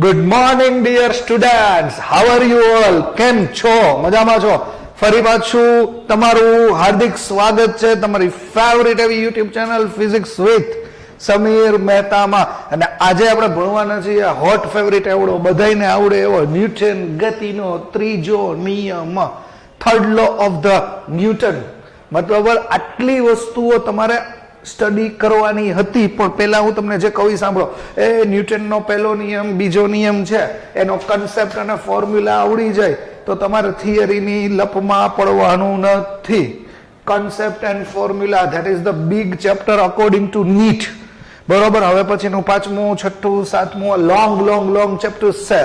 Good morning dear students, how are you all? કેમ છો? મજામાં છો? ફરી પાછું તમારું હાર્દિક સ્વાગત છે તમારી ફેવરિટ એવી YouTube channel physics with Sameer મહેતામાં. અને આજે આપણે ભણવાના છીએ હોટ ફેવરિટ એવડો બધાને આવડે એવો ન્યૂટન ગતિનો ત્રીજો નિયમ, third law of the Newton. મતલબ આટલી વસ્તુઓ તમારે સ્ટડી કરવાની હતી, પણ પહેલા હું તમને જે કહું સાંભળો. એ ન્યૂટનનો પહેલો નિયમ, બીજો નિયમ છે, એનો કન્સેપ્ટ અને ફોર્મ્યુલા આવડી જાય તો તમારે થિયરીની લપમાં પડવાનું નથી. Concept and formula, that is the big chapter according to NEET. બરોબર. હવે પછીનું 5મું, 6ઠું, 7મું લોંગ ચેપ્ટર્સ છે.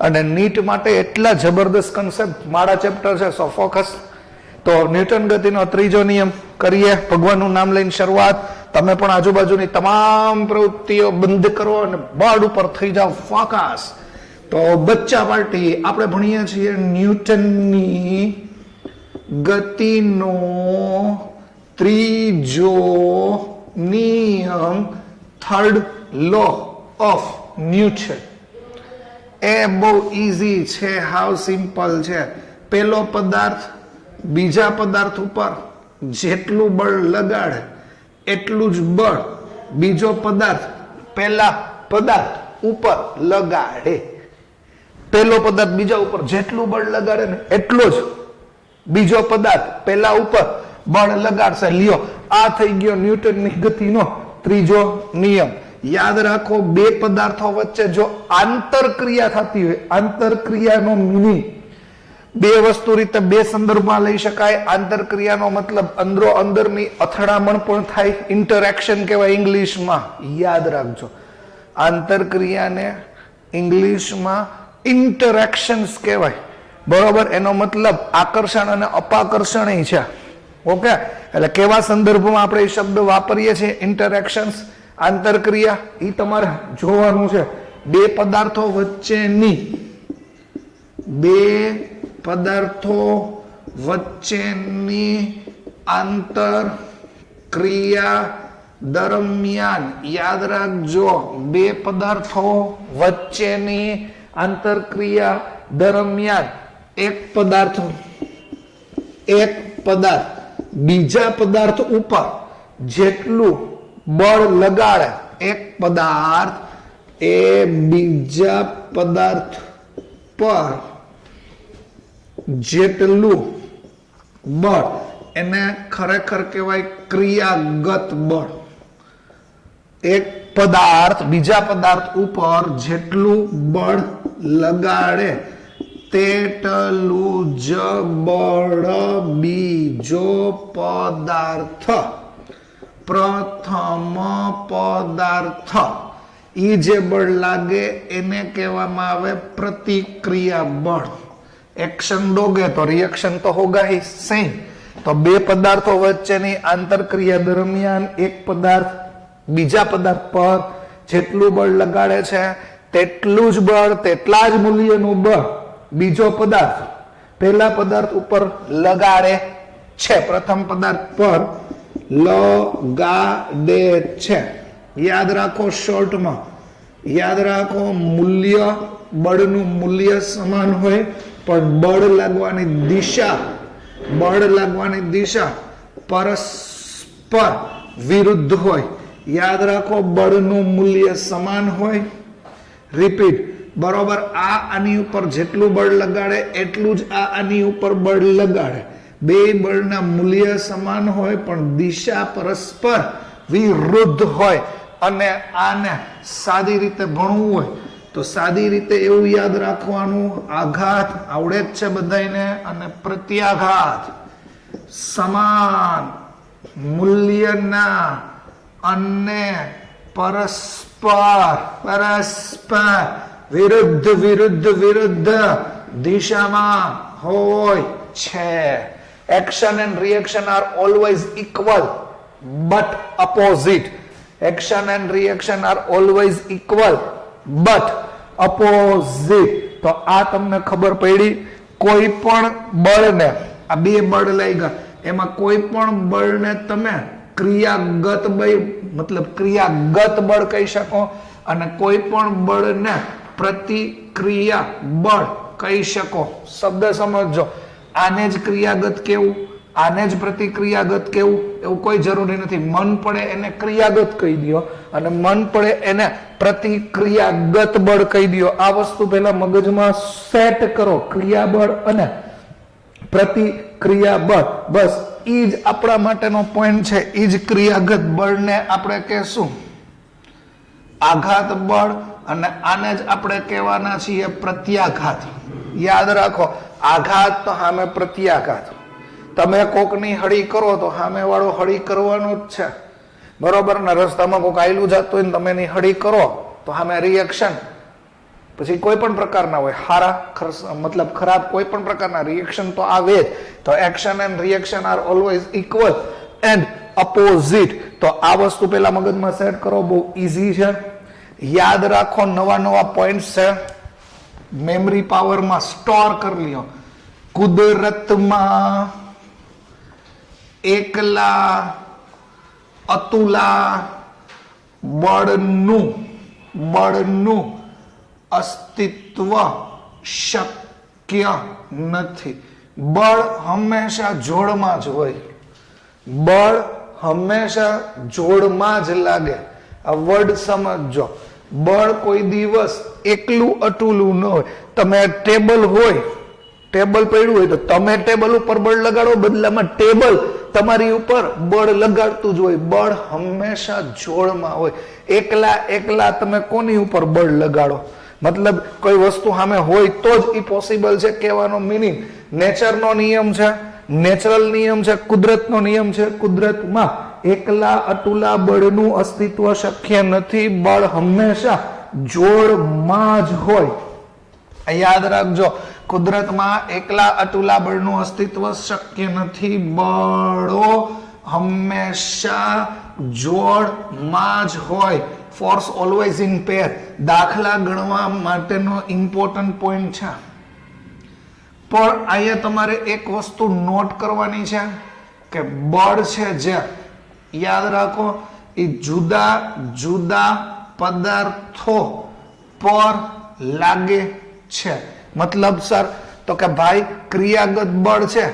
અને નીટ માટે એટલા જબરદસ્ત કન્સેપ્ટ મારા ચેપ્ટર છે. સો ફોકસ. તો ન્યૂટન ગતિનો ત્રીજો નિયમ કરીએ. ભગવાનનું નામ લઈને શરૂઆત. તમે પણ આજુબાજુની તમામ પ્રવૃત્તિઓ બંધ કરો અને બોર્ડ ઉપર થઈ જાઓ ફોકસ. તો બચ્ચા પાર્ટી આપણે ભણીએ છીએ ન્યૂટનની ગતિનો ત્રીજો નિયમ, થર્ડ લો ઓફ ન્યૂટન. એ બહુ ઈઝી છે, હાવ સિમ્પલ છે. પેલો પદાર્થ બીજા પદાર્થ ઉપર જેટલું બળ લગાડે એટલું જ બળ બીજો પદાર્થ પેલા પદાર્થ ઉપર લગાડે. પેલો પદાર્થ બીજા ઉપર જેટલું બળ લગાડે ને એટલો જ બીજો પદાર્થ પેલા ઉપર બળ લગાડશે. લ્યો, આ થઈ ગયો ન્યૂટનની ગતિનો ત્રીજો નિયમ. યાદ રાખો, બે પદાર્થો વચ્ચે જો આંતરક્રિયા થતી હોય, આંતરક્રિયાનો મિનિંગ બે વસ્તુ રીતે બે સંદર્ભમાં લઈ શકાય. આંતરક્રિયાનો મતલબ અંદરો અંદરની અથડામણ પણ થાય, ઇન્ટરેક્શન કહેવાય ઇંગ્લિશમાં. યાદ રાખજો, આંતરક્રિયાને ઇંગ્લિશમાં ઇન્ટરેક્શન્સ કહેવાય. બરોબર. એનો મતલબ આકર્ષણ અને અપાકર્ષણ છે. ઓકે. એટલે કેવા સંદર્ભમાં આપણે એ શબ્દ વાપરીએ છીએ? ઇન્ટરેક્શન્સ, આંતરક્રિયા. એ તમારે જોવાનું છે. બે પદાર્થો વચ્ચેની આંતર ક્રિયા દરમિયાન, યાદ રાખજો, બે પદાર્થો વચ્ચેની આંતરક્રિયા દરમિયાન એક પદાર્થ બીજા પદાર્થ ઉપર જેટલું બળ લગાડે, એક પદાર્થ એ બીજા પદાર્થ પર જેટલું બળ, એને ખરેખર કહેવાય ક્રિયાગત બળ. એક પદાર્થ બીજા પદાર્થ ઉપર જેટલું બળ લગાડે તેટલું જ બળ બીજો પદાર્થ, પ્રથમ પદાર્થ, ઈ જે બળ લાગે એને કહેવામાં આવે પ્રતિક્રિયા બળ. એક્શન દોગે તો રિએક્શન તો હોગા ही सेम. તો બે પદાર્થો વચ્ચેની આંતરક્રિયા દરમિયાન એક પદાર્થ બીજા પદાર્થ પર જેટલું બળ લગાડે છે તેટલું જ બળ, તેટલા જ મૂલ્યનું બળ બીજો પદાર્થ પહેલા પદાર્થ ઉપર લગાડે છે, પ્રથમ પદાર્થ પર લગાડે છે. યાદ રાખો, શોર્ટમાં યાદ રાખો, મૂલ્ય, બળનું મૂલ્ય સમાન હોય પણ બળ લાગવાની દિશા પરસ્પર વિરુદ્ધ હોય. યાદ રાખો, બળનું મૂલ્ય સમાન હોય. રિપીટ. બરોબર. આ આની ઉપર જેટલું બળ લગાડે એટલું જ આ આની ઉપર બળ લગાડે. બે બળના મૂલ્ય સમાન હોય પણ દિશા પરસ્પર વિરુદ્ધ હોય. અને આને સાદી રીતે ભણવું હોય તો સાદી રીતે એવું યાદ રાખવાનું, આઘાત આવડે જ છે બધાને, અને પ્રત્યાઘાત સમાન મૂલ્યના અને પરસ્પર વિરુદ્ધ દિશામાં હોય છે. Action and reaction are always equal but opposite. Action and reaction are always equal but opposite. તો આ તમને ખબર પડી. કોઈ પણ બળને, આ બે બળ લઈ ગયા, એમાં કોઈ પણ બળને તમે ક્રિયાગત બળ કહી શકો, અને કોઈ પણ બળને પ્રતિક્રિયા બળ કહી શકો. શબ્દ સમજો. આને જ ક્રિયાગત કેવું, આને જ પ્રતિક્રિયાગત કેવું, એવું કોઈ જરૂરી નથી. મન પડે એને ક્રિયાગત કહી દો અને મન પડે એને પ્રતિક્રિયાગત બળ કહી દો. આ વસ્તુ પહેલા મગજમાં સેટ કરો. ક્રિયાબળ અને પ્રતિક્રિયા બળ, બસ ઈ જ આપણા માટેનો પોઈન્ટ છે. ઈ જ ક્રિયાગત બળને આપણે કહેશું આઘાત બળ અને આને જ આપણે કહેવાના છીએ પ્રત્યાઘાત. યાદ રાખો, આઘાત તો સામે પ્રત્યાઘાત. તમે કોકની હળી કરો તો સામે વાળો હળી કરવાનો જ છે, બરોબર ને? રસ્તામાં કોક આયલું જતું હોય ને તમે એની હળી કરો તો સામે રિએક્શન, પછી કોઈ પણ પ્રકારના હોય, સારા મતલબ ખરાબ, કોઈ પણ પ્રકારના રિએક્શન તો આવે જ. તો action and reaction are always equal and opposite. તો આ વસ્તુ પેલા મગજમાં સેટ કરો, બહુ ઈઝી છે. યાદ રાખો, નવા નવા પોઈન્ટ છે, મેમરી પાવરમાં સ્ટોર કરી લ્યો. કુદરતમાં એકલા અતુલા બળનું અસ્તિત્વ શક્ય નથી. બળ હંમેશા જોડમાં જ હોય. બળ હંમેશા જોડમાં જ લાગે. આ વર્ડ સમજો. બળ કોઈ દિવસ એકલું અટુલું ન હોય. તમે ટેબલ હોય, ટેબલ પડ્યું હોય તો તમે ટેબલ ઉપર બળ લગાડો, બદલામાં ટેબલ તમારી ઉપર બળ લગાડતું જ હોય. બળ હંમેશા જોડમાં હોય. એકલા તમે કોની ઉપર બળ લગાડો? મતલબ કોઈ વસ્તુ સામે હોય તો જ એ પોસિબલ છે કહેવાનો મિનિંગ. નેચરનો નિયમ છે, નેચરલ નિયમ છે, કુદરતનો નિયમ છે. કુદરતમાં એકલા અતુલા બળનું અસ્તિત્વ શક્ય નથી. બળ હંમેશા જોડમાં જ હોય. યાદ રાખજો, કુદરતમાં એકલા અતુલા બળનું અસ્તિત્વ શક્ય નથી. બળો હંમેશા જોડમાં જ હોય. Force always in pair. દાખલા ગણવા માટેનો ઇમ્પોર્ટન્ટ પોઈન્ટ છે. પણ અહીંયા તમારે એક વસ્તુ નોટ કરવાની છે કે બળ છે જે, યાદ રાખો, એ જુદા જુદા પદાર્થો પર લાગે છે. મતલબ સર તો કે ભાઈ ક્રિયાગત બળ છે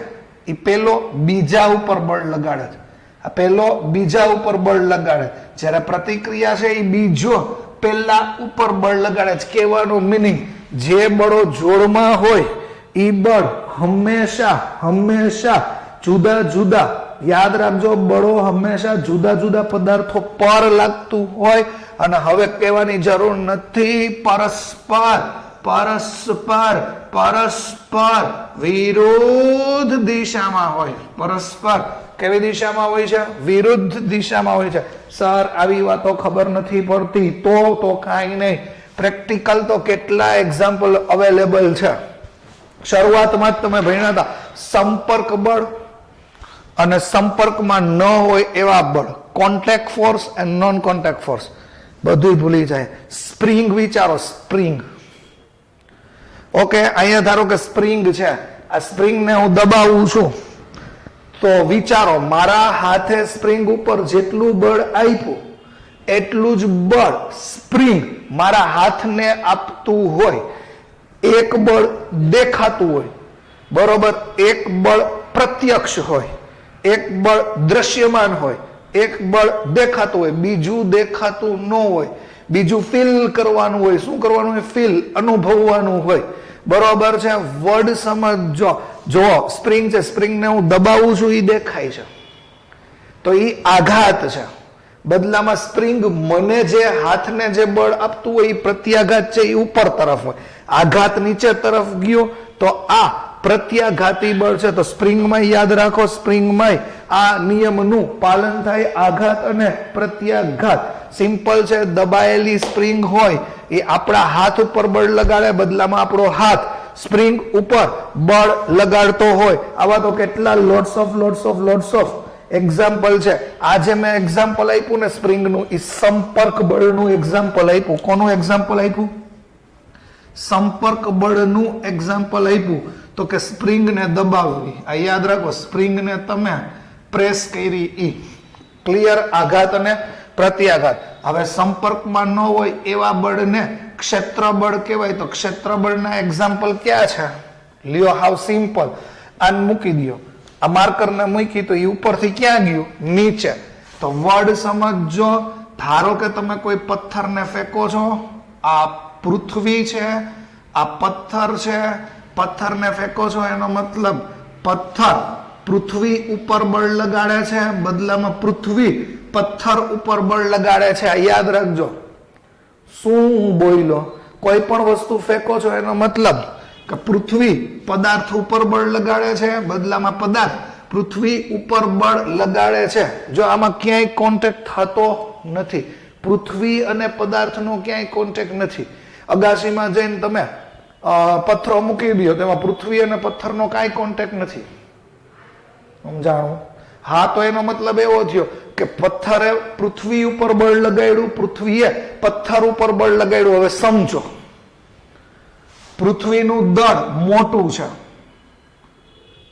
એ પેલો બીજા ઉપર બળ લગાડે છે, આ પેલો બીજા ઉપર બળ લગાડે, જ્યારે પ્રતિક્રિયા છે એ બીજો પેલા ઉપર બળ લગાડે છે. કહેવાનું મિનિંગ, જે બળો જોડમાં હોય એ બળ હંમેશા જુદા જુદા, યાદ રાખજો, બળો હંમેશા જુદા જુદા પદાર્થો પર લાગતું હોય. અને હવે કહેવાની જરૂર નથી, પરસ્પર વિરુદ્ધ દિશામાં હોય. પરસ્પર કેવી દિશામાં હોય છે? વિરુદ્ધ દિશામાં હોય છે. સર આવી વાતો ખબર નથી પડતી, તો કાંઈ નહીં. પ્રેક્ટિકલ તો કેટલા એક્ઝામ્પલ અવેલેબલ છે. શરૂઆતમાં જ તમે ભણ્યા હતા સંપર્ક બળ અને સંપર્કમાં ન હોય એવા બળ, contact force and non contact force, બધું ભૂલી જાય. સ્પ્રિંગ વિચારો, સ્પ્રિંગ. ઓકે, અહીંયા ધારો કે સ્પ્રિંગ છે, આ સ્પ્રિંગને હું દબાવું છું તો વિચારો, મારા હાથે સ્પ્રિંગ ઉપર જેટલું બળ આપ્યું એટલું જ બળ સ્પ્રિંગ મારા હાથને આપતું હોય. એક બળ દેખાતું હોય, બરોબર, એક બળ પ્રત્યક્ષ હોય, એક બળ દ્રશ્યમાન હોય, એક બળ દેખાતું હોય, બીજું દેખાતું ન હોય, બીજું ફીલ કરવાનું હોય. શું કરવાનું હોય? ફીલ, અનુભવવાનું હોય. બરોબર છે? વર્ડ સમજો. જો સ્પ્રિંગ છે, સ્પ્રિંગને હું દબાવું છું એ દેખાય છે તો એ આઘાત છે. બદલામાં સ્પ્રિંગ મને જે હાથને જે બળ આપતું હોય એ પ્રત્યાઘાત છે, એ ઉપર તરફ હોય. આઘાત નીચે તરફ ગયો તો આ પ્રત્યાઘાતી બળ છે. તો સ્પ્રિંગમાં યાદ રાખો, સ્પ્રિંગમાં આ નિયમનું પાલન થાય, આઘાત અને પ્રત્યાઘાત. સિમ્પલ છે. દબાયેલી સ્પ્રિંગ હોય એ આપણા હાથ ઉપર બળ લગાડે, બદલામાં આપણો હાથ સ્પ્રિંગ ઉપર બળ લગાડતો હોય. આવા તો કેટલા લોટ્સ ઓફ એક્ઝામ્પલ છે. આજે મેં એક્ઝામ્પલ આપ્યું ને સ્પ્રિંગનું, એ સંપર્ક બળનું એક્ઝામ્પલ આપ્યું. કોનું એક્ઝામ્પલ આપ્યું? સંપર્ક બળનું એક્ઝામ્પલ આપ્યું. તો કે સ્પ્રિંગને દબાવવી. આ યાદ રાખો, સ્પ્રિંગને તમે પ્રેસ કરી, ઈ ક્લિયર. આઘાત અને પ્રત્યાઘાત. હવે સંપર્કમાં ન હોય એવા બળને ક્ષેત્રબળ કહેવાય. તો ક્ષેત્રબળના એક્ઝામ્પલ ક્યાં છે? લ્યો, હાવ સિમ્પલ. આને મૂકી દો, આ માર્કરને મૂકી તો એ ઉપરથી ક્યાં ગયું? નીચે. તો વર્ડ સમજો. ધારો કે તમે કોઈ પથ્થરને ફેંકો છો, આ પૃથ્વી છે, આ પથ્થર છે, પથ્થરને ફેંકો છો એનો મતલબ પથ્થર પૃથ્વી ઉપર બળ લગાડે છે, બદલામાં પૃથ્વી પથ્થર ઉપર બળ લગાડે છે. આ યાદ રાખજો. શું હું બોલ્યો? કોઈ પણ વસ્તુ ફેંકો છો એનો મતલબ કે પૃથ્વી પદાર્થ ઉપર બળ લગાડે છે, બદલામાં પદાર્થ પૃથ્વી ઉપર બળ લગાડે છે. જો આમાં ક્યાંય કોન્ટેક્ટ થતો નથી, પૃથ્વી અને પદાર્થનો ક્યાંય કોન્ટેક્ટ નથી. અગાસીમાં જઈને તમે પથ્થરો મૂકી દો, તેમાં પૃથ્વી અને પથ્થરનો કાંઈ કોન્ટેક્ટ નથી. સમજાણું? હા, તો એનો મતલબ એવો થયો કે પથ્થરે પૃથ્વી ઉપર બળ લગાડ્યું, પૃથ્વીએ પથ્થર ઉપર બળ લગાડ્યું. હવે સમજો, પૃથ્વીનું દળ મોટું છે,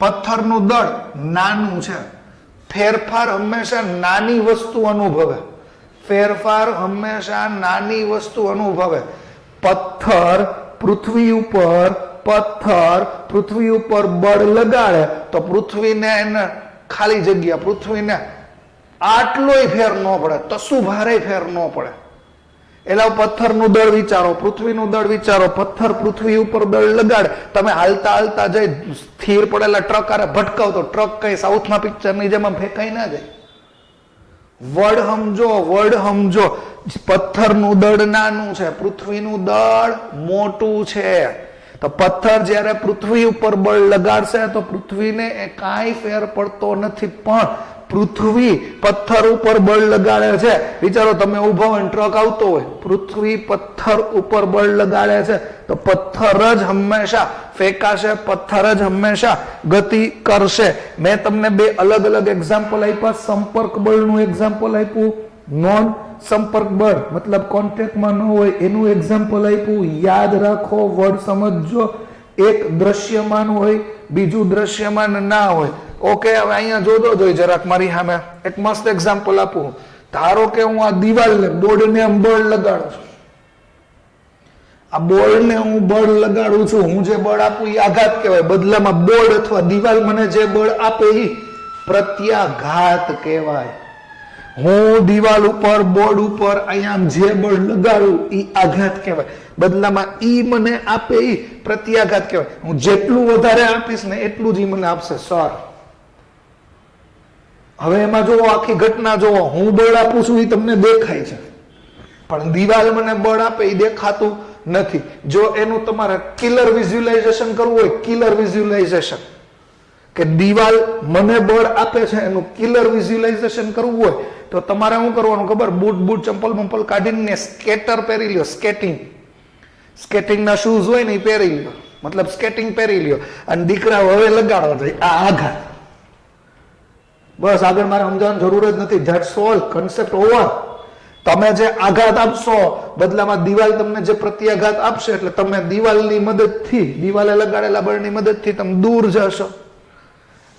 પથ્થરનું દળ નાનું છે. ફેરફાર હંમેશા નાની વસ્તુ અનુભવે. ફેરફાર હંમેશા નાની વસ્તુ અનુભવે. પથ્થર પૃથ્વી ઉપર બળ લગાડે તો પૃથ્વીને એને ખાલી જગ્યા, પૃથ્વીને આટલોય ફેર ન પડે, તસું ભારે ફેર ન પડે. એટલે પથ્થરનું દળ વિચારો, પૃથ્વીનું દળ વિચારો. પથ્થર પૃથ્વી ઉપર દળ લગાડે, તમે હાલતા હાલતા જઈ સ્થિર પડેલા ટ્રક આરે ભટકાવ તો ટ્રક કઈ સાઉથના પિક્ચરની જેમ ફેંકાઈ ના જાય. વર્ડ સમજો. પથ્થરનું દળ નાનું છે, પૃથ્વીનું દળ મોટું છે. તો પથ્થર જ્યારે પૃથ્વી ઉપર બળ લગાડશે તો પૃથ્વીને કાંઈ ફેર પડતો નથી, પણ પૃથ્વી પથ્થર ઉપર બળ લગાડે છે. વિચારો, તમે ઉભા હોય ટ્રક આવતો હોય, પૃથ્વી પથ્થર ઉપર બળ લગાડે છે તો પથ્થર જ હંમેશા ફેંકાશે, પથ્થર જ હંમેશા ગતિ કરશે. મેં તમને બે અલગ અલગ એક્ઝામ્પલ આપ્યા. સંપર્ક બળનું એક્ઝામ્પલ આપ્યું, નોન સંપર્ક બળ મતલબ કોન્ટેક્ટમાં ન હોય એનું એક્ઝામ્પલ આપ્યું. યાદ રાખો, વર્ડ સમજો. એક દ્રશ્યમાન હોય, બીજું દ્રશ્યમાન ના હોય. ઓકે, હવે અહીંયા જોતો જોઈ જરાક મારી સામે એક મસ્ત એક્ઝામ્પલ આપું. ધારો કે હું આ દિવાલને બોર્ડને બળ લગાડું છું, આ બોર્ડને હું બળ લગાડું છું, હું જે બળ આપું એ આઘાત કહેવાય. બદલામાં બોર્ડ અથવા દિવાલ મને જે બળ આપે એ પ્રત્યાઘાત કહેવાય. હું દિવાલ ઉપર, બોર્ડ ઉપર અહીંયા જે બળ લગાડું એ આઘાત કહેવાય. બદલામાં ઈ મને આપે એ પ્રત્યાઘાત કહેવાય. હું જેટલું વધારે આપીશ ને એટલું જ ઈ મને આપશે. સર, હવે એમાં જોવો, આખી ઘટના જોવો. હું બળ આપું છું એ તમને દેખાય છે, પણ દિવાલ મને બળ આપે એ દેખાતું નથી. જો એનું તમારે કિલર વિઝ્યુલાઇઝેશન કરવું હોય, કિલર વિઝ્યુલાઇઝેશન કે દિવાલ મને બળ આપે છે એનું કિલર વિઝ્યુલાઇઝેશન કરવું હોય તો તમારે શું કરવાનું ખબર? બૂટ ચંપલ કાઢીને સ્કેટર પહેરી લ્યો. સ્કેટિંગના શૂઝ હોય ને એ પહેરી લ્યો, મતલબ સ્કેટિંગ પહેરી લ્યો. અને દીકરા હવે લગાડો તો આ આઘાત. બસ, આગળ મારે સમજાવવાની જરૂર જ નથી. That's all, concept over. તમે જે આઘાત આપશો, બદલામાં દિવાલ તમને જે પ્રત્યાઘાત આપશે, એટલે તમે દિવાલની મદદથી, દિવાલે લગાડેલા બળની મદદથી તમે દૂર જશો.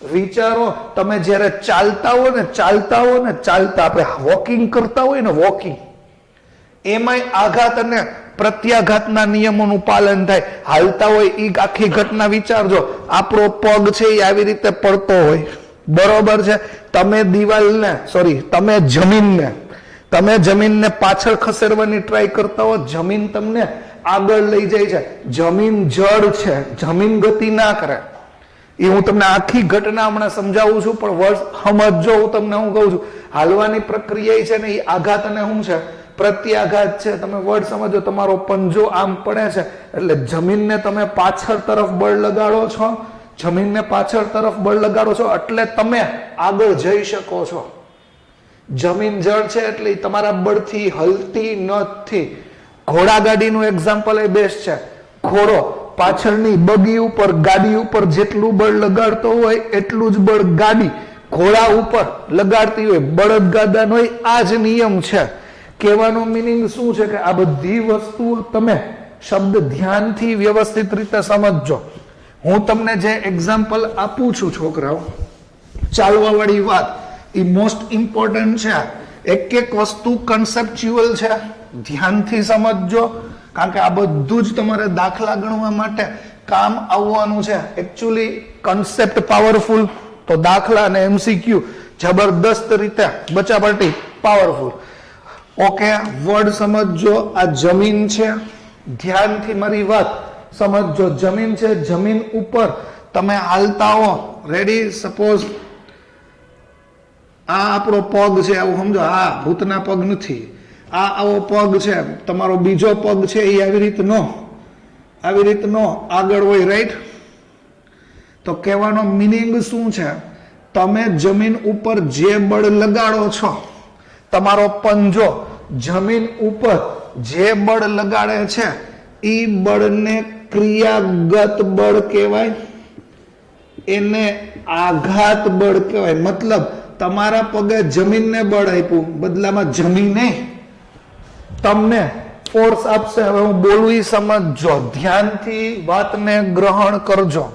વિચારો, તમે જયારે ચાલતા હો ને આપણે વોકિંગ કરતા હોય ને, વોકિંગ, એમાંય આઘાત અને પ્રત્યાઘાતના નિયમોનું પાલન થાય. હાલતા હોય એ આખી ઘટના વિચારજો. આપણો પગ છે એ આવી રીતે પડતો હોય, બરોબર છે. તમે જમીનને પાછળ ખસેડવાની ટ્રાય કરતા હો, જમીન તમને આગળ લઈ જાય છે. જમીન જડ છે, જમીન ગતિ ના કરે. એ હું તમને આખી ઘટના હમણાં સમજાવું છું, પણ વર્ડ સમજો. હું તમને હું કહું છું, હાલવાની પ્રક્રિયા છે ને એ આઘાત અને શું છે? પ્રત્યાઘાત છે. તમે વર્ડ સમજો. તમારો પંજો આમ પડે છે એટલે જમીનને તમે પાછળ તરફ બળ લગાડો છો, જમીનને પાછળ તરફ બળ લગાડો છો એટલે તમે આગળ જઈ શકો છો. જમીન જળ છે એટલે તમારા બળથી હલતી નથી. ઘોડાગાડીનું એક્ઝામ્પલ એ બેસ્ટ છે. ઘોડો પાછળની બગી ઉપર, ગાડી ઉપર જેટલું બળ લગાડતો હોય એટલું જ બળ ગાડી ઘોડા ઉપર લગાડતી હોય. બળદગાડાનો આ જ નિયમ છે. કહેવાનો મિનિંગ શું છે કે આ બધી વસ્તુઓ તમે શબ્દ ધ્યાનથી વ્યવસ્થિત રીતે સમજજો. હું તમને જે એક્ઝામ્પલ આપું છું છોકરાઓ, ચાલવા વાળી વાત એ મોસ્ટ ઇમ્પોર્ટન્ટ છે. એક વસ્તુ કન્સેપ્ચ્યુઅલ છે, ધ્યાનથી સમજજો. કારણ કે આ બધું જ તમારે દાખલા ગણવા માટે કામ આવવાનું છે. એકચ્યુઅલી કન્સેપ્ટ પાવરફુલ તો દાખલા અને એમસીક્યુ જબરદસ્ત રીતે બચાપટ્ટી પાવરફુલ. ઓકે, વર્ડ સમજો. આ જમીન છે, ધ્યાનથી મારી વાત સમજો. જમીન છે, જમીન ઉપર તમે હાલતા હો. રેડી? સપોઝ આ આપણો પગ છે, આવું સમજો. આ ભૂતના પગ નથી, આ આવો પગ છે. તમારો બીજો પગ છે એ આવી રીતનો આગળ હોય. રાઈટ? તો કહેવાનો મિનિંગ શું છે? તમે જમીન ઉપર જે બળ લગાડો છો, તમારો પંજો જમીન ઉપર જે બળ લગાડે છે એ બળને ક્રિયાગત બળ કહેવાય, એને આઘાત બળ કહેવાય. મતલબ તમારા પગે જમીનને બળ આપ્યું, બદલામાં જમીને તમને ફોર્સ આપશે. હવે હું બોલું એ સમજજો, ધ્યાનથી વાતને ગ્રહણ કરજો.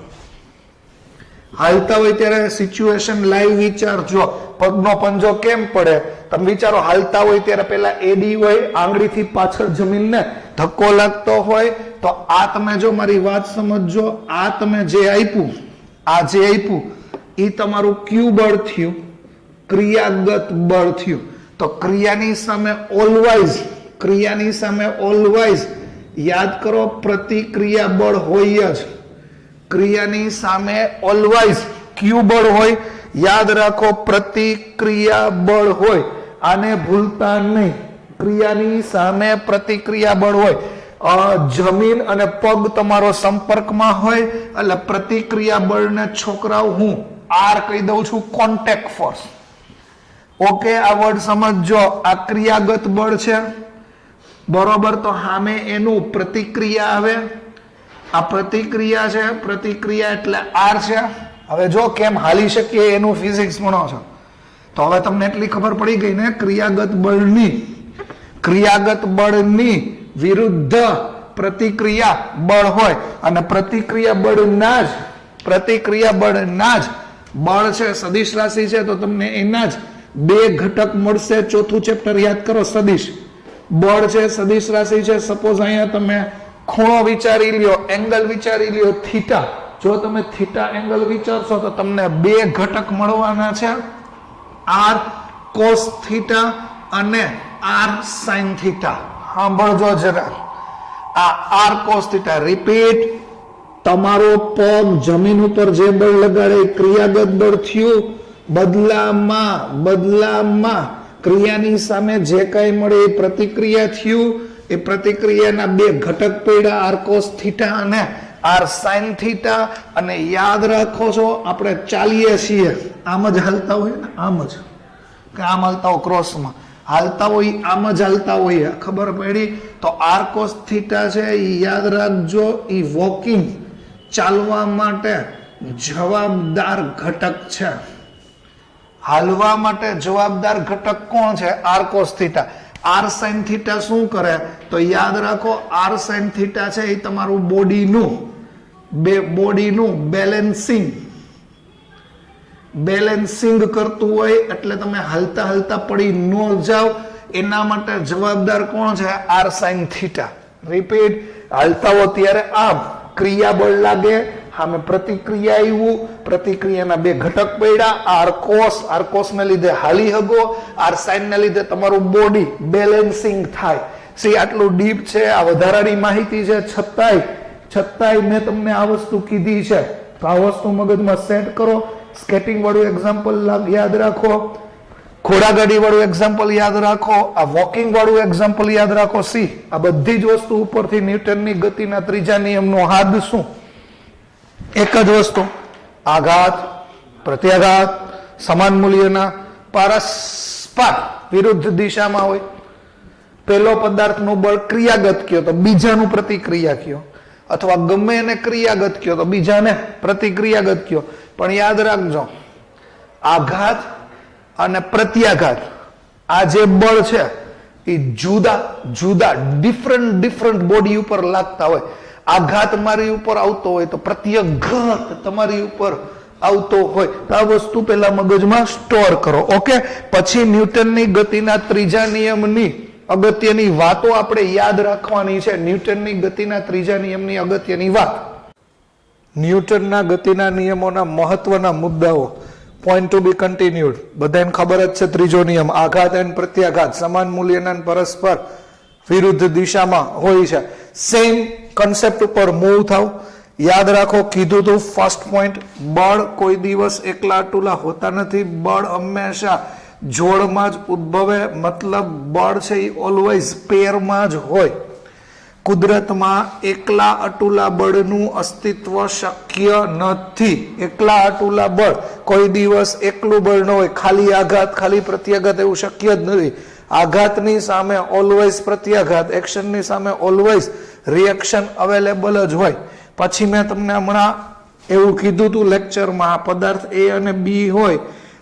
હાલતા હોય ત્યારે સિચ્યુએશન લાઈવ વિચારજો. પગનો પંજો કેમ પડે તમે વિચારો. હાલતા હોય ત્યારે પેલા એડી હોય, આંગળીથી પાછળ જમીનને ધક્કો લાગતો હોય. તો આ તમે જો મારી વાત સમજજો, આ તમે જે આપ્યું, આ જે આપ્યું એ તમારું ક્યુ બળ થયું, ક્રિયાગત બળ થયું. તો ક્રિયાની સામે ઓલવાઇઝ યાદ કરો, પ્રતિક્રિયા બળ હોય જ. ક્રિયાની સામે ઓલવાઇઝ ક્યુ બળ હોય. યાદ રાખો, પ્રતિક્રિયા બળ હોય. આને ભૂલતા નહીં. ક્રિયાની સામે પ્રતિક્રિયા બળ હોય. જમીન અને પગ તમારો સંપર્કમાં હોય એટલે પ્રતિક્રિયા બળને છોકરાઓ હું આર કહી દઉં છું, કોન્ટેક્ટ ફોર્સ. ઓકે, આ વર્ડ સમજો. આ ક્રિયાગત બળ છે, બરોબર? તો સામે એનું પ્રતિક્રિયા આવે. આ પ્રતિક્રિયા છે, પ્રતિક્રિયા એટલે આર છે. હવે જો કેમ હાલી શકીએ એનું ફિઝિક્સ ભણો છો તો હવે તમને એટલી ખબર પડી ગઈ ને, ક્રિયાગત બળની વિરુદ્ધ પ્રતિક્રિયા બળ હોય અને પ્રતિક્રિયા બળના જ બળ છે, સદિશ રાશિ છે. તો તમને એના જ બે ઘટક મળશે. ચોથું ચેપ્ટર યાદ કરો, સદિશ બળ છે, સદિશ રાશિ છે. સપોઝ અહીંયા તમે ખૂણો વિચારી લ્યો, એંગલ વિચારી લ્યો, થીટા. જો તમે થીટા એંગલ વિચારશો તો તમને બે ઘટક મળવાના છે, આર કોસ થીટા અને આર સાઇન થીટા. સાંભળજો જરા, આ આર કોસ થીટા. રિપીટ, તમારો પગ જમીન ઉપર જે બળ લગાડે ક્રિયાગત બળ થયું. બદલામાં ક્રિયાની સામે જે કઈ મળે એ પ્રતિક્રિયા થયું. એ પ્રતિક્રિયાના બે ઘટક પડ્યા, આર કોસ થીટા અને આર સાઇન થીટા. અને યાદ રાખો છો, આપણે ચાલીએ છીએ આમ જ હાલતા હોય ને, આમ જ કે આમ હાલતા હોય, ક્રોસમાં હાલતા હોય, આમ જ હાલતા હોય. ખબર પડી? તો આર કોસ થીટા છે એ યાદ રાખજો, એ વોકિંગ ચાલવા માટે જવાબદાર ઘટક છે. હાલવા માટે જવાબદાર ઘટક કોણ છે? R cos theta. R sine theta શું કરે? તો યાદ રાખો, આર સાઇન થીટા છે એ તમારું બોડીનું બેલેન્સિંગ કરતું હોય. એટલે તમે હાલતા પડી ન જાઓ. એના માટે જવાબદાર કોણ છે? R sine theta. રિપીટ, હાલતા હો ત્યારે આમ ક્રિયા બળ લાગે, સામે પ્રતિક્રિયા આવ્યું, પ્રતિક્રિયાના બે ઘટક પડ્યા, આર કોસ ને લીધે હાલી હગો, આર સાઇન ને લીધે તમારું બોડી બેલેન્સિંગ થાય. સી આટલું ડીપ છે, આ વધારાની માહિતી છે. છતાંય મેં તમને આ વસ્તુ કીધી છે તો આ વસ્તુ મગજમાં સેટ કરો. સ્કેટિંગ વાળું એક્ઝામ્પલ યાદ રાખો, ઘોડાગાડી વાળું એક્ઝામ્પલ યાદ રાખો, આ વોકિંગ વાળું એક્ઝામ્પલ યાદ રાખો. સી આ બધી જ વસ્તુ ઉપરથી ન્યૂટનની ગતિના ત્રીજા નિયમનો હાદ શું? એક જ વસ્તુ, આઘાત, પ્રત્યાઘાત, સમાન મૂલ્યના, પરસ્પર વિરુદ્ધ દિશામાં હોય. પહેલો પદાર્થનું બળ ક્રિયાગત કયો તો બીજાનું પ્રતિક્રિયા કયો, અથવા ગમે એને ક્રિયાગત કયો તો બીજાને પ્રતિક્રિયાગત કયો. પણ યાદ રાખજો, આઘાત અને પ્રત્યાઘાત, આ જે બળ છે એ જુદા ડિફરન્ટ બોડી ઉપર લાગતા હોય. આઘાત મારી ઉપર આવતો હોય તો પ્રત્યાઘાત તમારી ઉપર આવતો હોય. તો આ વસ્તુ પેલા મગજમાં સ્ટોર કરો. ઓકે, પછી ન્યૂટનની ગતિના ત્રીજા નિયમની અગત્યની વાતો આપણે યાદ રાખવાની છે ન્યૂટનની ગતિના ત્રીજા નિયમની અગત્યની વાત. ન્યૂટનના ગતિના નિયમોના મહત્વના મુદ્દાઓ. પોઈન્ટ ટુ બી કન્ટિન્યુડ. બધાને ખબર જ છે ત્રીજો નિયમ, આઘાત અને પ્રત્યાઘાત સમાન મૂલ્યના અને પરસ્પર વિરુદ્ધ દિશામાં હોય છે. સેમ કન્સેપ્ટ ઉપર મૂવ થાવ. યાદ રાખો, કીધું તું ફર્સ્ટ પોઈન્ટ, બળ કોઈ દિવસ એકલા અટુલા હોતા નથી. બળ હંમેશા જોડમાં જ ઉદ્ભવે, મતલબ બળ છે એ ઓલવેઝ પેરમાં જ હોય. કુદરતમાં એકલા અટુલા બળનું અસ્તિત્વ શક્ય નથી. એકલા અટુલા બળ કોઈ દિવસ એકલું બળ ન હોય. ખાલી આઘાત, ખાલી પ્રત્યાઘાત એવું શક્ય જ નથી. આઘાતની સામે ઓલવેઝ પ્રત્યાઘાત, એક્શનની સામે ઓલવેઝ રિએક્શન અવેલેબલ જ હોય. પછી મેં તમને હમણાં એવું કીધું હતું લેક્ચરમાં, આ પદાર્થ એ અને બી હોય,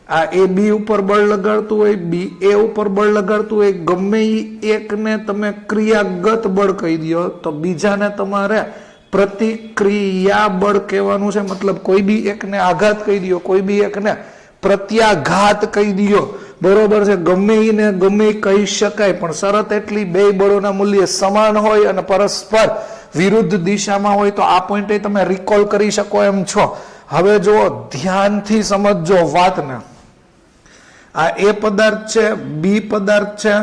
આ એ બી ઉપર બળ લગાડતું હોય, બી એ ઉપર બળ લગાડતું હોય, ગમે એ એકને તમે ક્રિયાગત બળ કહી દો તો બીજાને તમારે પ્રતિક્રિયા બળ કહેવાનું છે. મતલબ કોઈ બી એકને આઘાત કહી દો, કોઈ બી એકને પ્રત્યાઘાત કહી દો, બરોબર છે. ગમે એને ગમે કહી શકાય, પણ શરત એટલી બે બળોના મૂલ્ય સમાન હોય અને પરસ્પર વિરુદ્ધ દિશામાં હોય. તો આ પોઈન્ટ તમે રિકોલ કરી શકો એમ છો. હવે જો ધ્યાનથી સમજજો વાતને. આ એ પદાર્થ છે, બી પદાર્થ છે.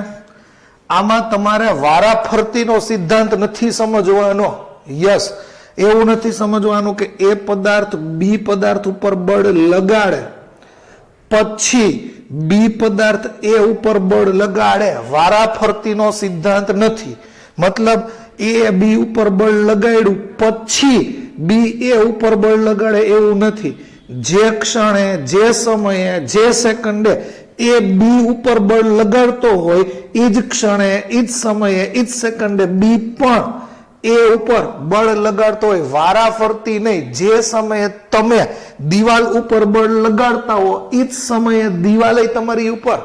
આમાં તમારે વારાફરતીનો સિદ્ધાંત નથી સમજવાનો. યસ, એવું નથી સમજવાનું કે એ પદાર્થ બી પદાર્થ ઉપર બળ લગાડે પછી બી પદાર્થ એ ઉપર બળ લગાડે. વારાફરતીનો સિદ્ધાંત નથી. મતલબ એ બી ઉપર બળ લગાડ્યું પછી બી એ ઉપર બળ લગાડે એવું નથી. જે ક્ષણે, જે સમયે, જે સેકન્ડે એ બી ઉપર બળ લગાડતો હોય એ જ ક્ષણે, એ જ સમયે, એ જ સેકન્ડે બી પણ એ ઉપર બળ લગાડતો હોય. વારાફરતી નહીં. જે સમયે તમે દિવાલ ઉપર બળ લગાડતા હો એ જ સમયે દિવાલે તમારી ઉપર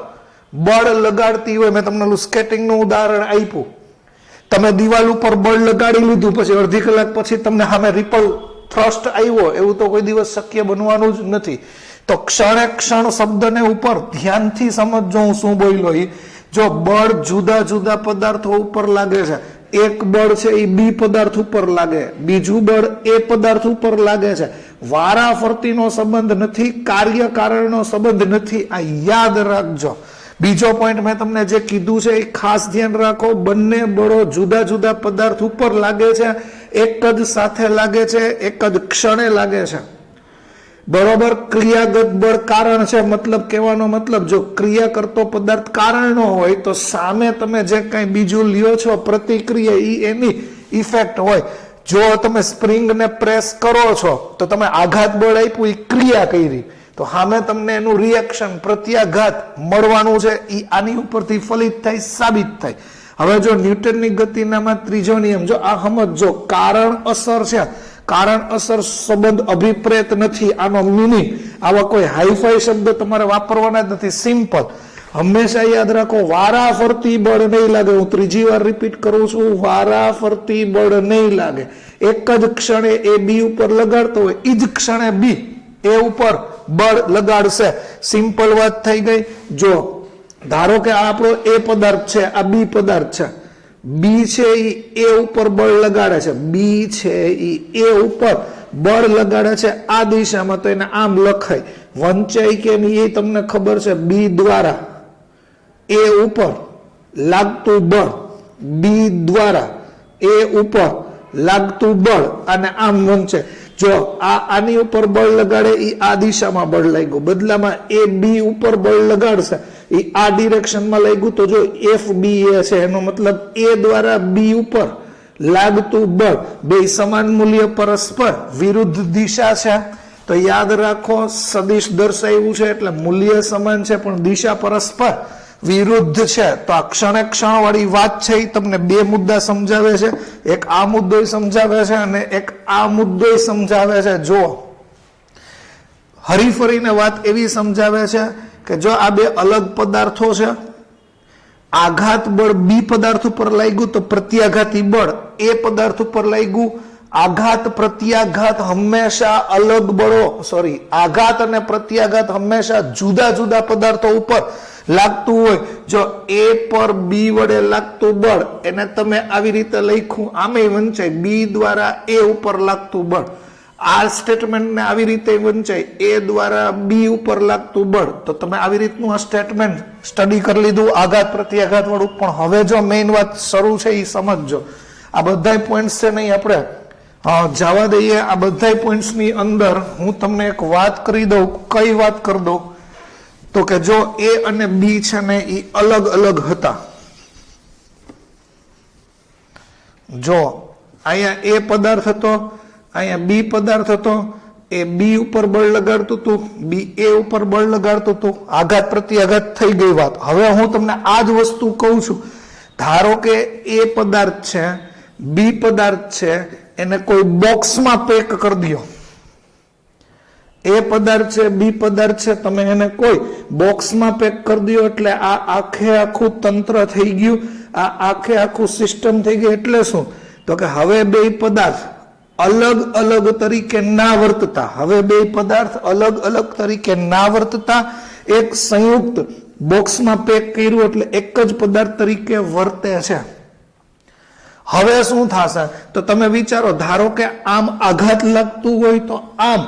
બળ લગાડતી હોય. મેં તમને સ્કેટિંગનું ઉદાહરણ આપ્યું. તમે દિવાલ ઉપર બળ લગાડી લીધું, પછી અડધી કલાક પછી તમને સામે રિપલ થ્રસ્ટ આવ્યો, એવું તો કોઈ દિવસ શક્ય બનવાનું જ નથી. તો ક્ષણે ક્ષણ શબ્દને ઉપર ધ્યાનથી સમજજો હું શું બોલ્યો. જો બળ જુદા જુદા પદાર્થો ઉપર લાગે છે. એક બળ છે એ બી પદાર્થ ઉપર લાગે, બીજું બળ એ પદાર્થ ઉપર લાગે છે. વારાફરતીનો સંબંધ નથી, કાર્ય કારણનો સંબંધ નથી. આ યાદ રાખજો. બીજો પોઈન્ટ મેં તમને જે કીધું છે એ ખાસ ધ્યાન રાખો. બંને બળો જુદા જુદા પદાર્થ ઉપર લાગે છે, એક જ સાથે લાગે છે, એક જ ક્ષણે લાગે છે, બરોબર. ક્રિયાગત બળ કારણ છે. મતલબ કહેવાનો મતલબ, જો ક્રિયા કરતો પદાર્થ કારણ નો હોય તો સામે તમે જે કઈ બીજું લ્યો છો પ્રતિક્રિયા, એ એની ઇફેક્ટ હોય. જો તમે સ્પ્રિંગને પ્રેસ કરો છો તો તમે આઘાત બળ આપ્યું, એ ક્રિયા કરી, તો સામે તમને એનું રિએક્શન પ્રત્યાઘાત મળવાનું છે. એ આની ઉપરથી ફલિત થાય, સાબિત થાય. હવે જો ન્યૂટનની ગતિનામાં ત્રીજો નિયમ, જો આ સમજો, કારણ અસર છે. કારણ અસર સંબંધ અભિપ્રેત નથી. આનો મિનિંગ, આવા કોઈ હાઈફાઈ શબ્દ તમારે વાપરવાના જ નથી. સિમ્પલ. હંમેશા યાદ રાખો, વારાફરતી બળ નહીં લાગે. હું ત્રીજી વાર રિપીટ કરું છું, વારાફરતી બળ નહીં લાગે. એક જ ક્ષણે એ બી ઉપર લગાડતો હોય એ જ ક્ષણે બી એ ઉપર બળ લગાડશે. સિમ્પલ વાત થઈ ગઈ. જો ધારો કે આ આપણો એ પદાર્થ છે, આ બી પદાર્થ છે. બી છે એ ઉપર બળ લગાડે છે. બી છે એ ઉપર બળ લગાડે છે આ દિશામાં, તો એને આમ લખાય. વંચાય કે નહીં એ તમને ખબર છે. બી દ્વારા એ ઉપર લાગતું બળ, બી દ્વારા એ ઉપર લાગતું બળ, અને આમ વંચે. જો આની ઉપર બળ લગાડે એ આ દિશામાં બળ લાગ્યું, બદલામાં એ બી ઉપર બળ લગાડશે એ આ ડિરેક્શનમાં લાગ્યું. તો જો એફ બી એ છે, એનો મતલબ એ દ્વારા બી ઉપર લાગતું બળ બે સમાન મૂલ્ય પરસ્પર વિરુદ્ધ દિશા છે. તો યાદ રાખો, સદિશ દર્શાવ્યું છે એટલે મૂલ્ય સમાન છે પણ દિશા પરસ્પર વિરુદ્ધ છે. તો આ ક્ષણે ક્ષણ વાળી વાત છે એ તમને બે મુદ્દા સમજાવે છે. એક આ મુદ્દો સમજાવે છે અને એક આ મુદ્દો સમજાવે છે. જો હરીફરીને વાત એવી સમજાવે છે કે જો આ બે અલગ પદાર્થો છે, આઘાત બળ બી પદાર્થ ઉપર લાગ્યું તો પ્રત્યાઘાતી બળ એ પદાર્થ ઉપર લાગ્યું. આઘાત પ્રત્યાઘાત હંમેશા અલગ બળો, આઘાત અને પ્રત્યાઘાત હંમેશા જુદા જુદા પદાર્થો ઉપર લાગતું હોય, જો એ પર બી વડે લાગતું બળ એને તમે આવી રીતે લખ્યું, આમે વંચાય બી દ્વારા એ ઉપર લાગતું બળ. આ સ્ટેટમેન્ટને આવી રીતે વંચાય એ દ્વારા બી ઉપર લાગતું બળ. તો તમે આવી રીતનું આ સ્ટેટમેન્ટ સ્ટડી કરી લીધું આઘાત પ્રત્યાઘાત વાળું. પણ હવે જો મેઇન વાત શરૂ છે એ સમજજો. આ બધા પોઈન્ટ્સ છે નહીં આપણે જવા દઈએ. આ બધા પોઈન્ટ્સની અંદર હું તમને એક વાત કરી દઉં. કઈ વાત કરી દઉં? તો કે જો એ અને બી છે ને એ અલગ અલગ હતા. જો અહીંયા એ પદાર્થ હતો, અહીંયા બી પદાર્થ હતો. એ બી ઉપર બળ લગાડતું હતું, બી એ ઉપર બળ લગાડતું હતું. આઘાત પ્રત્યાઘાત થઈ ગઈ વાત. હવે હું તમને આ જ વસ્તુ કહું છું. ધારો કે એ પદાર્થ છે, બી પદાર્થ છે, એને કોઈ બોક્સમાં પેક કરી દો. એ પદાર્થ છે, બી પદાર્થ છે, તમે એને કોઈ બોક્સમાં પેક કરી દો એટલે આ આખે આખું તંત્ર થઈ ગયું, આ આખે આખું સિસ્ટમ થઈ ગઈ. એટલે શું? તો કે હવે બે પદાર્થ અલગ અલગ તરીકે ના વર્તતા, હવે બે પદાર્થ અલગ અલગ તરીકે ના વર્તતા એક સંયુક્ત બોક્સમાં પેક કર્યું એટલે એક જ પદાર્થ તરીકે વર્તે છે. હવે શું થશે? તો તમે વિચારો, ધારો કે આમ આઘાત લાગતું હોય તો આમ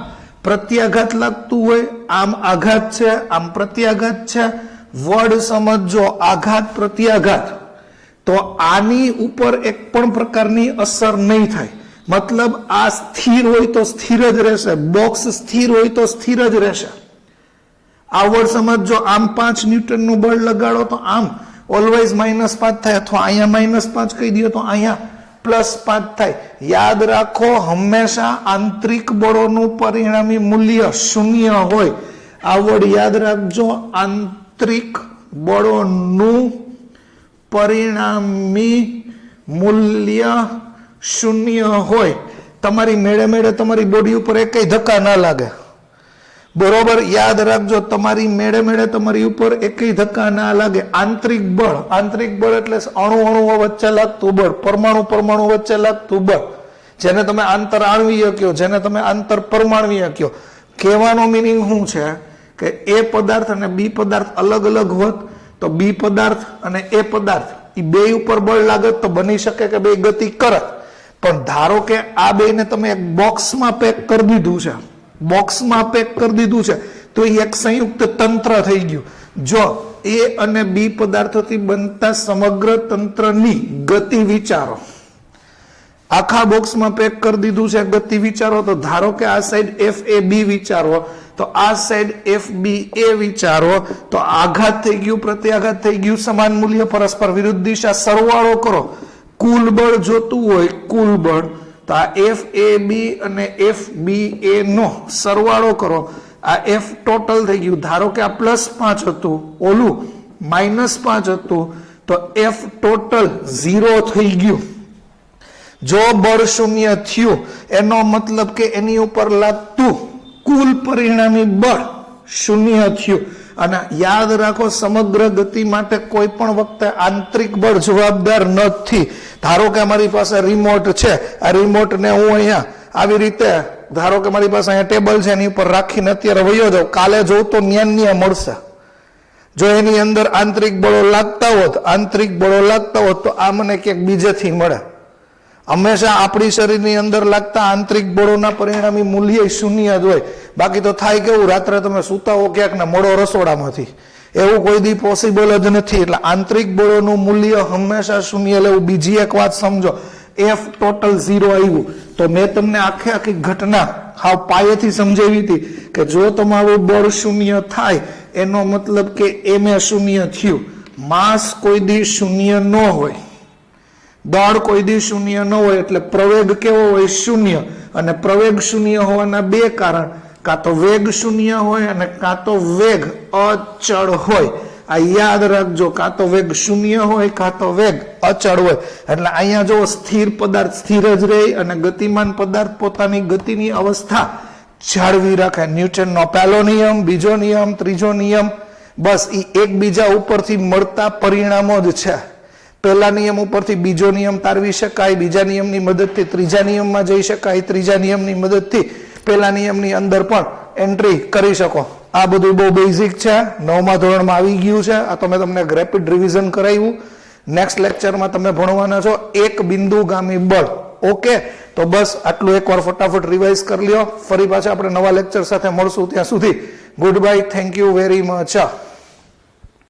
પ્રત્યાઘાત લાગતું હોય, આમ આઘાત છે, આમ પ્રત્યાઘાત છે. વર્ડ સમજો, આઘાત પ્રત્યાઘાત. તો આની ઉપર એક પણ પ્રકારની અસર નહીં થાય. મતલબ આ સ્થિર હોય તો સ્થિર જ રહેશે, બોક્સ સ્થિર હોય તો સ્થિર જ રહેશે. આ વર્ડ સમજો, આમ 5 ન્યૂટનનું બળ લગાડો તો આમ ઓલવેઝ -5 થાય, અથવા અહીંયા -5 કહી દો તો અહીંયા +5 થાય. યાદ રાખો, હંમેશા આંતરિક બળોનું પરિણામી મૂલ્ય 0 હોય. આ વર્ડ યાદ રાખજો, આંતરિક બળોનું પરિણામી મૂલ્ય 0 હોય. તમારી મેળે મેળે તમારી બોડી ઉપર એકેય ધક્કા ના લાગે. બરોબર, યાદ રાખજો, તમારી મેળે મેળે તમારી ઉપર એકેય ધક્કા ના લાગે. આંતરિક બળ, આંતરિક બળ એટલે અણુ અણુઓ વચ્ચે લાગતું બળ, પરમાણુ પરમાણુ વચ્ચે લાગતું બળ, જેને તમે આંતર આણવીય કહો, જેને તમે આંતર પરમાણવીય કહો. કહેવાનો મિનિંગ શું છે કે એ પદાર્થ અને બી પદાર્થ અલગ અલગ હોત તો બી પદાર્થ અને એ પદાર્થ એ બે ઉપર બળ લાગત તો બની શકે કે બે ગતિ કરત. પણ ધારો કે આ બેને તમે એક બોક્સમાં પેક કરી દીધું છે, બોક્સમાં પેક કરી દીધું છે, તો એ એક સંયુક્ત તંત્ર થઈ ગયું. જો એ અને બી પદાર્થોથી બનતા સમગ્ર તંત્રની ગતિ વિચારો. આખા બોક્સમાં પેક કરી દીધું છે, ગતિ વિચારો. તો ધારો કે આ સાઈડ એફ એ બી વિચારો, તો આ સાઈડ એફ બી એ વિચારો. તો આઘાત થઈ ગયું, પ્રત્યાઘાત થઈ ગયું, સમાન મૂલ્ય, પરસ્પર વિરુદ્ધ દિશા. સરવાળો કરો, કુલ બળ જોતું હોય, કુલ બળ. તો આ એફ એ બી અને એફ બી એ નો સરવાળો કરો. આ એફ ટોટલ થઈ ગયું. ધારો કે આ +5 હતું, ઓલું -5 હતું, તો એફ ટોટલ 0 થઈ ગયું. જો બળ 0 થયું એનો મતલબ કે એની ઉપર લાગતું કુલ પરિણામી બળ 0 થયું. અને યાદ રાખો, સમગ્ર ગતિ માટે કોઈ પણ વખતે આંતરિક બળ જવાબદાર નથી. ધારો કે અમારી પાસે રિમોટ છે, આ રિમોટને હું અહીંયા આવી રીતે, ધારો કે મારી પાસે અહીંયા ટેબલ છે, એની ઉપર રાખીને અત્યારે વયો જાઉં, કાલે જોઉં તો ન્યા મળશે. જો એની અંદર આંતરિક બળો લાગતા હોત, આંતરિક બળો લાગતા હોત તો આ મને ક્યાંક બીજેથી મળે. હંમેશા આપણી શરીરની અંદર લાગતા આંતરિક બળોના પરિણામી મૂલ્ય 0 જ હોય. બાકી તો થાય કેવું, રાત્રે તમે સૂતા હો ક્યાંક ને મળો રસોડામાંથી, એવું કોઈ દી પોસિબલ જ નથી. એટલે આંતરિક બળોનું મૂલ્ય હંમેશા 0 લેવું. બીજી એક વાત સમજો, એફ ટોટલ 0 આવ્યું તો મેં તમને આખે આખી ઘટના હાવ પાયેથી સમજાવી હતી કે જો તમારું બળ 0 થાય એનો મતલબ કે એમ 0 થયું. માસ કોઈ દી 0 ન હોય, દળ કોઈ દી 0 ન હોય, એટલે પ્રવેગ કેવો હોય? 0. અને પ્રવેગ 0 હોવાના બે કારણ, કાં તો વેગ 0 હોય અને કાં તો વેગ અચળ હોય. આ યાદ રાખજો, કાં તો વેગ 0 હોય કાં તો વેગ અચળ હોય. એટલે અહીંયા જો સ્થિર પદાર્થ સ્થિર જ રહે અને ગતિમાન પદાર્થ પોતાની ગતિની અવસ્થા જાળવી રાખે. ન્યૂટનનો પહેલો નિયમ, બીજો નિયમ, ત્રીજો નિયમ, બસ એ એકબીજા ઉપરથી મળતા પરિણામો જ છે. પહેલા નિયમ ઉપરથી બીજો નિયમ તારવી શકાય, બીજા નિયમની મદદથી ત્રીજા નિયમમાં જઈ શકાય, ત્રીજા નિયમની મદદથી પહેલા નિયમની અંદર પણ એન્ટ્રી કરી શકો. આ બધું બહુ બેઝિક છે, 9મા ધોરણમાં આવી ગયું છે. આ તો મેં તમને રેપિડ રિવિઝન કરાવ્યું. નેક્સ્ટ લેક્ચરમાં તમે ભણવાના છો એક બિંદુગામી બળ. ઓકે, તો બસ આટલું એકવાર ફટાફટ રિવાઇઝ કરી લ્યો. ફરી પાછા આપણે નવા લેક્ચર સાથે મળશું. ત્યાં સુધી good bye, thank you very much.